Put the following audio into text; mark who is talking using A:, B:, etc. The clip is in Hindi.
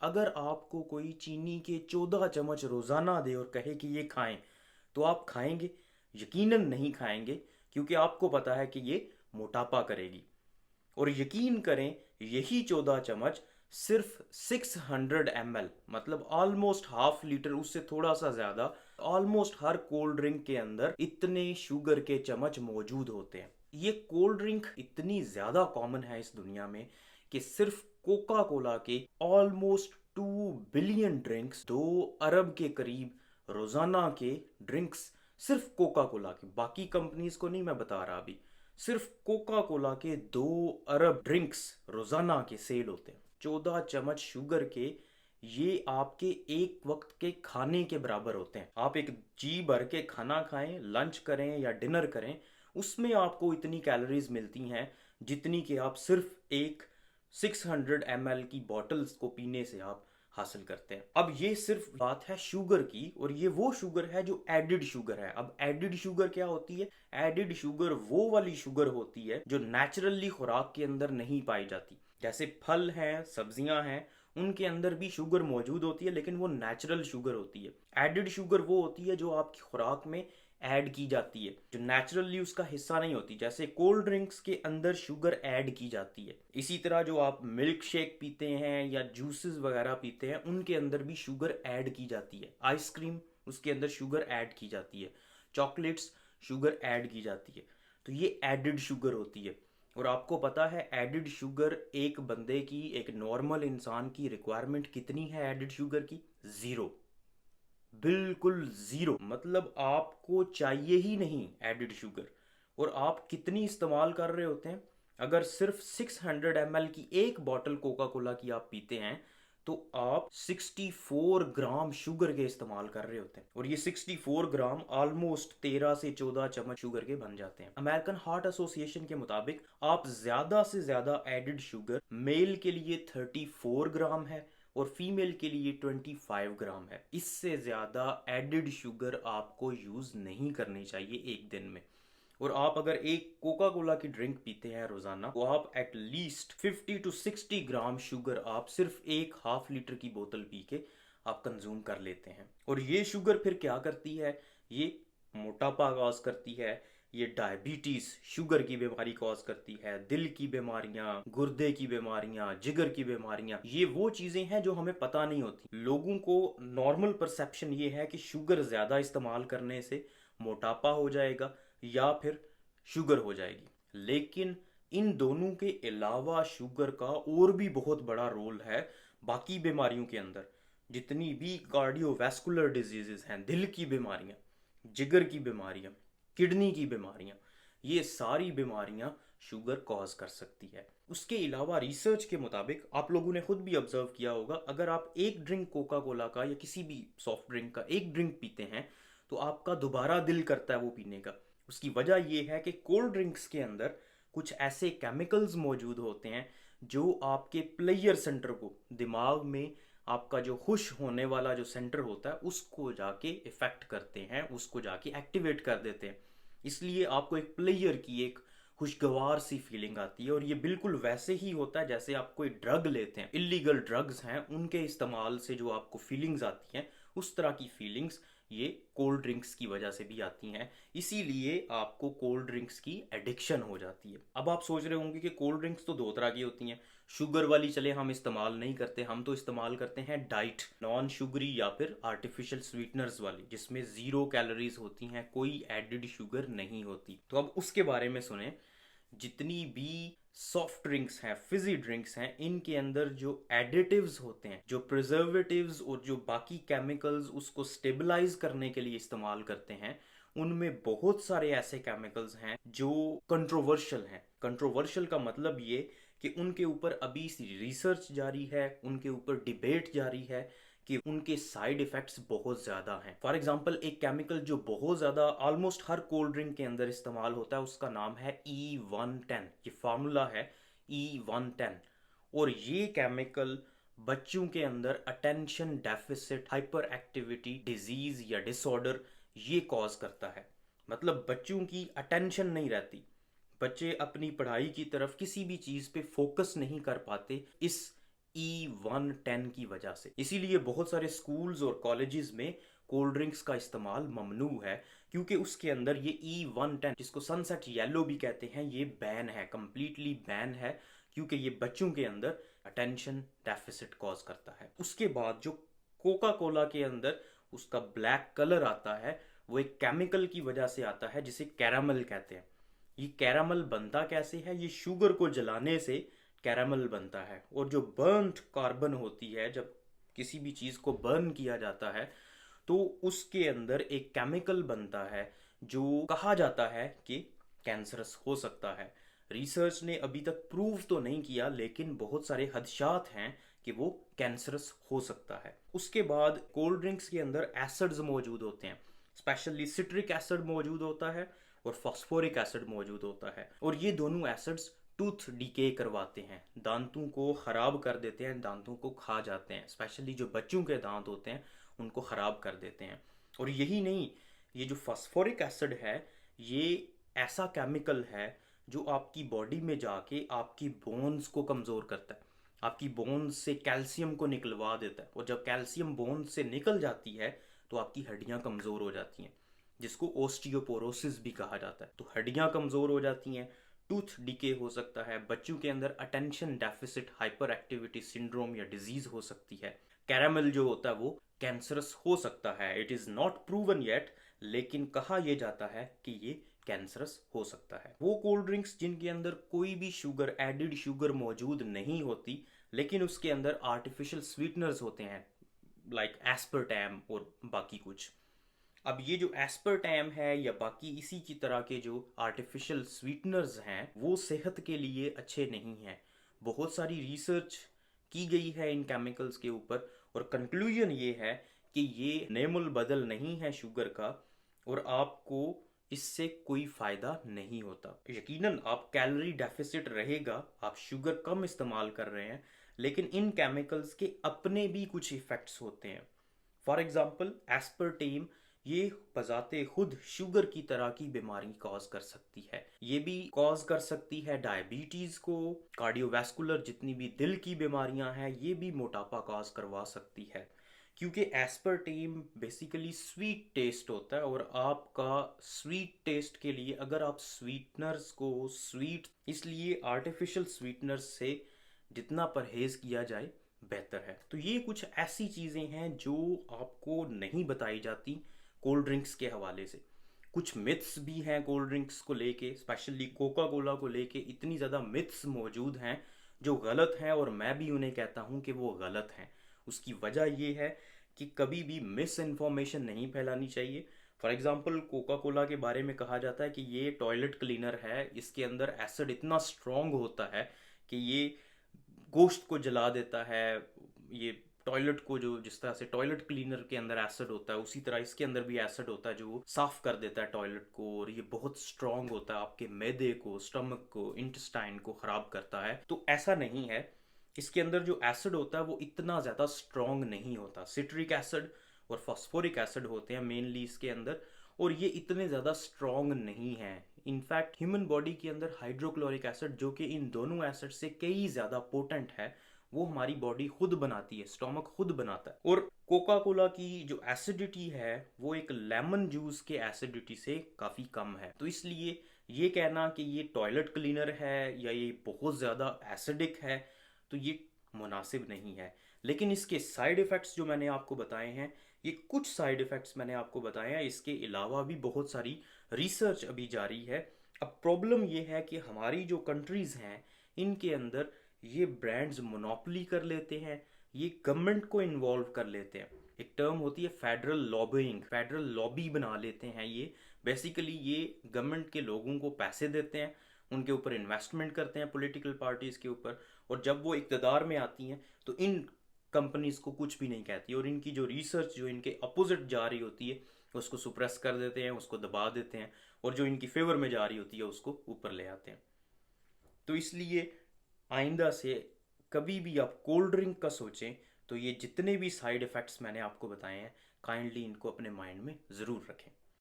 A: अगर आपको कोई चीनी के 14 चम्मच रोजाना दे और कहे कि ये खाएं, तो आप खाएंगे? यकीनन नहीं खाएंगे, क्योंकि आपको पता है कि ये मोटापा करेगी। और यकीन करें, यही 14 चम्मच सिर्फ 600 ml, मतलब ऑलमोस्ट हाफ लीटर, उससे थोड़ा सा ज्यादा, ऑलमोस्ट हर कोल्ड ड्रिंक के अंदर इतने शुगर के चम्मच मौजूद होते हैं। ये कोल्ड ड्रिंक इतनी ज्यादा कॉमन है इस दुनिया में कि सिर्फ कोका कोला के ऑलमोस्ट 2 बिलियन ड्रिंक्स, 2 अरब के करीब रोजाना के ड्रिंक्स, सिर्फ कोका कोला के, बाकी कंपनीज को नहीं मैं बता रहा अभी, सिर्फ कोका कोला के 2 अरब ड्रिंक्स रोजाना के सेल होते हैं। 14 चम्मच शुगर के, ये आपके एक वक्त के खाने के बराबर होते हैं। आप एक जी भर के खाना खाएं, लंच करें या डिनर करें, उसमें आपको इतनी कैलोरीज मिलती हैं जितनी कि आप सिर्फ एक 600 ml की बॉटल्स को पीने से आप हासिल करते हैं। अब ये सिर्फ बात है शुगर की, और ये वो शुगर है जो एडिड शुगर है। अब एडिड शुगर क्या होती है? एडिड शुगर वो वाली शुगर होती है जो नेचुरली खुराक के अंदर नहीं पाई जाती। जैसे फल हैं, सब्जियां हैं, उनके अंदर भी शुगर मौजूद होती है, लेकिन वो नेचुरल शुगर होती है। एडिड शुगर वो होती है जो आपकी खुराक में ऐड की जाती है, जो नेचुरली उसका हिस्सा नहीं होती। जैसे कोल्ड ड्रिंक्स के अंदर शुगर ऐड की जाती है, इसी तरह जो आप मिल्क शेक पीते हैं या जूसेस वगैरह पीते हैं, उनके अंदर भी शुगर ऐड की जाती है। आइसक्रीम, उसके अंदर शुगर ऐड की जाती है। चॉकलेट्स, शुगर ऐड की जाती है। तो ये एडिड शुगर होती है। और आपको पता है एडिड शुगर एक बंदे की, एक नॉर्मल इंसान की रिक्वायरमेंट कितनी है एडिड शुगर की? जीरो। बिल्कुल जीरो, मतलब आपको चाहिए ही नहीं एडिड शुगर। और आप कितनी इस्तेमाल कर रहे होते हैं? अगर सिर्फ 600 ml की एक बॉटल कोका कोला की आप पीते हैं, तो आप 64 ग्राम शुगर के इस्तेमाल कर रहे होते हैं। और ये 64 ग्राम ऑलमोस्ट 13 से 14 चम्मच शुगर के बन जाते हैं। अमेरिकन हार्ट एसोसिएशन के मुताबिक आप ज्यादा से ज्यादा एडिड शुगर मेल के लिए 34 ग्राम है, और फीमेल के लिए 25 ग्राम है। इससे ज्यादा एडिड शुगर आपको यूज नहीं करनी चाहिए एक दिन में। और आप अगर एक कोका कोला की ड्रिंक पीते हैं रोजाना, तो आप एटलीस्ट 50 to 60 ग्राम शुगर आप सिर्फ एक हाफ लीटर की बोतल पी के आप कंज्यूम कर लेते हैं। और ये शुगर फिर क्या करती है? ये मोटापा कॉज करती है, ये डायबिटीज, शुगर की बीमारी कॉज करती है, दिल की बीमारियां, गुर्दे की बीमारियां, जिगर की बीमारियां। ये वो चीजें हैं जो हमें पता नहीं होती। लोगों को नॉर्मल परसेप्शन ये है कि शुगर ज्यादा इस्तेमाल करने से मोटापा हो जाएगा या फिर शुगर हो जाएगी। लेकिन इन दोनों के अलावा शुगर का और भी बहुत बड़ा रोल है बाकी बीमारियों के अंदर। जितनी भी कार्डियोवैस्कुलर डिजीजेस हैं, दिल की बीमारियां, जिगर की बीमारियां, किडनी की बीमारियां, ये सारी बीमारियां शुगर कॉज कर सकती है। उसके अलावा रिसर्च के मुताबिक आप लोगों ने खुद भी ऑब्जर्व किया होगा, अगर आप एक ड्रिंक कोका कोला का या किसी भी सॉफ्ट ड्रिंक का एक ड्रिंक पीते हैं, तो आपका दोबारा दिल करता है वो पीने का। उसकी वजह यह है कि कोल्ड ड्रिंक्स के अंदर कुछ ऐसे केमिकल्स मौजूद होते हैं जो आपके प्लेयर सेंटर को, दिमाग में आपका जो खुश होने वाला जो सेंटर होता है, उसको जाके इफेक्ट करते हैं, उसको जाके एक्टिवेट कर देते हैं। इसलिए आपको एक प्लेयर की एक खुशगवार सी फीलिंग आती है। और ये बिल्कुल वैसे ही होता है जैसे आप कोई ड्रग लेते हैं, इलीगल ड्रग्स हैं, उनके इस्तेमाल से जो आपको फीलिंग्स आती हैं, उस तरह की फीलिंग्स ये कोल्ड ड्रिंक्स की वजह से भी आती हैं। इसीलिए आपको कोल्ड ड्रिंक्स की एडिक्शन हो जाती है। अब आप सोच रहे होंगे कि कोल्ड ड्रिंक्स तो दो तरह की होती हैं, शुगर वाली चले हम इस्तेमाल नहीं करते, हम तो इस्तेमाल करते हैं डाइट, नॉन शुगरी या फिर आर्टिफिशियल स्वीटनर्स वाली, जिसमें 0 कैलोरीज होती हैं, कोई एडिड शुगर नहीं होती। तो अब उसके बारे में सुने। जितनी भी सॉफ्ट ड्रिंक्स हैं, फिजी ड्रिंक्स हैं, इनके अंदर जो एडिटिव्स होते हैं, जो प्रिजर्वेटिव्स और जो बाकी केमिकल्स उसको स्टेबलाइज करने के लिए इस्तेमाल करते हैं, उनमें बहुत सारे ऐसे केमिकल्स हैं जो कंट्रोवर्शियल हैं। कंट्रोवर्शियल का मतलब ये कि उनके ऊपर अभी रिसर्च जारी है, उनके ऊपर डिबेट जारी है कि उनके साइड इफेक्ट्स बहुत ज़्यादा हैं। फॉर एग्जांपल, एक केमिकल जो बहुत ज़्यादा ऑलमोस्ट हर कोल्ड ड्रिंक के अंदर इस्तेमाल होता है, उसका नाम है E110। ये फार्मूला है E110। और ये केमिकल बच्चों के अंदर attention deficit hyper activity disease या डिसऑर्डर ये कॉज करता है। मतलब बच्चों की अटेंशन नहीं रहती, बच्चे अपनी पढ़ाई की तरफ किसी भी चीज़ पे फोकस नहीं कर पाते इस E110 की वजह से। इसीलिए बहुत सारे स्कूल्स और कॉलेजेस में कोल्ड ड्रिंक्स का इस्तेमाल ममनू है, क्योंकि उसके अंदर ये E110, जिसको सनसेट येलो भी कहते हैं, ये बैन है, कंप्लीटली बैन है, क्योंकि ये बच्चों के अंदर अटेंशन डेफिसिट कॉज करता है। उसके बाद जो कोका कोला के अंदर उसका ब्लैक कलर आता है, वो एक केमिकल की वजह से आता है जिसे कैरामल कहते हैं। ये कैरामल बनता कैसे है? ये शुगर को जलाने से कैरामल बनता है। और जो बर्न्ड कार्बन होती है, जब किसी भी चीज़ को बर्न किया जाता है तो उसके अंदर एक केमिकल बनता है जो कहा जाता है कि कैंसरस हो सकता है। रिसर्च ने अभी तक प्रूव तो नहीं किया, लेकिन बहुत सारे खदशात हैं कि वो कैंसरस हो सकता है। उसके बाद कोल्ड ड्रिंक्स के अंदर एसिड्स मौजूद होते हैं, स्पेशली सिट्रिक एसिड मौजूद होता है और फास्फोरिक एसिड मौजूद होता है। और ये दोनों एसिड्स टूथ डिके करवाते हैं, दांतों को ख़राब कर देते हैं, दांतों को खा जाते हैं। स्पेशली जो बच्चों के दांत होते हैं उनको ख़राब कर देते हैं। और यही नहीं, ये जो फास्फोरिक एसिड है, ये ऐसा केमिकल है जो आपकी बॉडी में जाके आपकी बोन्स को कमज़ोर करता है, आपकी बोन्स से कैल्शियम को निकलवा देता है। और जब कैल्शियम बोन्स से निकल जाती है तो आपकी हड्डियाँ कमज़ोर हो जाती हैं, जिसको ओस्टियोपोरोसिस भी कहा जाता है। तो हड्डियाँ कमज़ोर हो जाती हैं, टूथ डिके हो सकता है, बच्चों के अंदर attention deficit hyper activity syndrome या डिजीज़ हो सकती है। कैरामल जो होता है वो कैंसरस हो सकता है। It is not proven yet, लेकिन कहा यह जाता है कि ये कैंसरस हो सकता है। वो कोल्ड ड्रिंक्स जिनके अंदर कोई भी शुगर, एडिड शुगर मौजूद नहीं होती, लेकिन उसके अंदर आर्टिफिशियल स्वीटनर्स होते हैं, लाइक एस्पर्टैम और बाकी कुछ। अब ये जो एस्पर्टैम है या बाकी इसी की तरह के जो आर्टिफिशियल स्वीटनर्स हैं, वो सेहत के लिए अच्छे नहीं हैं। बहुत सारी रिसर्च की गई है इन केमिकल्स के ऊपर, और कंक्लूजन ये है कि ये नेमुल बदल नहीं है शुगर का, और आपको इससे कोई फ़ायदा नहीं होता। यकीनन आप कैलोरी डेफिसिट रहेगा, आप शुगर कम इस्तेमाल कर रहे हैं, लेकिन इन केमिकल्स के अपने भी कुछ इफ़ेक्ट्स होते हैं। फॉर एग्जाम्पल एस्पर्टेम, ये बजाते खुद शुगर की तरह की बीमारी कॉज कर सकती है। ये भी कॉज कर सकती है डायबिटीज़ को, कार्डियोवैस्कुलर जितनी भी दिल की बीमारियां हैं, ये भी मोटापा कॉज करवा सकती है। क्योंकि एस्पर्टेम बेसिकली स्वीट टेस्ट होता है, और आपका स्वीट टेस्ट के लिए अगर आप स्वीटनर्स को स्वीट, इसलिए आर्टिफिशियल स्वीटनर्स से जितना परहेज किया जाए बेहतर है। तो ये कुछ ऐसी चीज़ें हैं जो आपको नहीं बताई जाती कोल्ड ड्रिंक्स के हवाले से। कुछ मिथ्स भी हैं कोल्ड ड्रिंक्स को लेके, स्पेशली कोका कोला को लेके इतनी ज़्यादा मिथ्स मौजूद हैं जो गलत हैं, और मैं भी उन्हें कहता हूँ कि वो गलत हैं। उसकी वजह ये है कि कभी भी मिस इन्फॉर्मेशन नहीं फैलानी चाहिए। फॉर एग्जाम्पल कोका कोला के बारे में कहा जाता है कि ये टॉयलेट क्लीनर है, इसके अंदर एसिड इतना स्ट्रॉन्ग होता है कि ये गोश्त को जला देता है। ये टॉयलेट को, जो जिस तरह से टॉयलेट क्लीनर के अंदर एसिड होता है, उसी तरह इसके अंदर भी एसिड होता है जो साफ कर देता है टॉयलेट को, और ये बहुत स्ट्रांग होता है, आपके मैदे को, स्टमक को, इंटेस्टाइन को खराब करता है। तो ऐसा नहीं है, इसके अंदर जो एसिड होता है वो इतना ज़्यादा स्ट्रांग नहीं होता। सिट्रिक एसिड और फॉस्फोरिक एसिड होते हैं मेनली इसके अंदर, और ये इतने ज़्यादा स्ट्रांग नहीं हैं। इनफैक्ट ह्यूमन बॉडी के अंदर हाइड्रोक्लोरिक एसिड, जो कि इन दोनों एसिड से कई ज़्यादा पोटेंट है, वो हमारी बॉडी खुद बनाती है, स्टोमक खुद बनाता है। और कोका कोला की जो एसिडिटी है वो एक लेमन जूस के एसिडिटी से काफ़ी कम है। तो इसलिए ये कहना कि ये टॉयलेट क्लीनर है या ये बहुत ज़्यादा एसिडिक है, तो ये मुनासिब नहीं है। लेकिन इसके साइड इफ़ेक्ट्स जो मैंने आपको बताए हैं, ये कुछ साइड इफ़ेक्ट्स मैंने आपको बताए हैं, इसके अलावा भी बहुत सारी रिसर्च अभी जारी है। अब प्रॉब्लम ये है कि हमारी जो कंट्रीज़ हैं इनके अंदर ये ब्रांड्स मोनोपोली कर लेते हैं, ये गवर्नमेंट को इन्वॉल्व कर लेते हैं। एक टर्म होती है फेडरल लॉबिंग, फेडरल लॉबी बना लेते हैं। ये बेसिकली ये गवर्नमेंट के लोगों को पैसे देते हैं, उनके ऊपर इन्वेस्टमेंट करते हैं पॉलिटिकल पार्टीज़ के ऊपर, और जब वो इक़्तिदार में आती हैं तो इन कंपनीज़ को कुछ भी नहीं कहती, और इनकी जो रिसर्च जो इनके अपोजिट जा रही होती है उसको सुप्रेस कर देते हैं, उसको दबा देते हैं, और जो इनकी फेवर में जा रही होती है उसको ऊपर ले आते हैं। तो इसलिए आइंदा से कभी भी आप कोल्ड ड्रिंक का सोचें तो ये जितने भी साइड इफ़ेक्ट्स मैंने आपको बताए हैं, काइंडली इनको अपने माइंड में ज़रूर रखें।